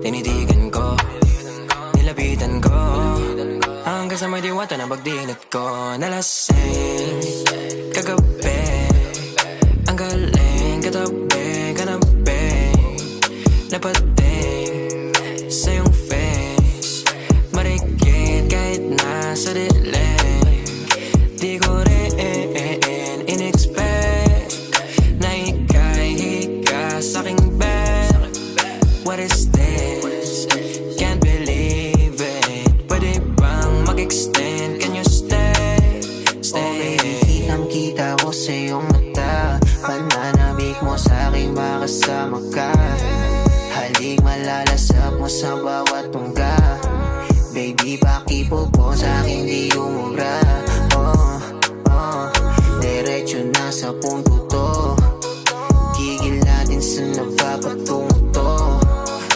Tinitigan ko, nilapitan ko, hanggang sa may diwata na pagdinat ko. Nalasing kagabi, ang galing katabi, kanabi, napating sa iyong face, marikit kahit nasa dilim. Di ko rin in-expect na ika'y higa sa'king bed. What is this? Can't believe it. Pwede bang mag-extend? Can you stay? Stay. Okay, kitang-kita ko sa iyong mata, pananabik mo sa'king makasama ka. Halik malalasap mo sa bawat tungga. Baby, pakipog mo sa'king di umubra. Diretso na sa punto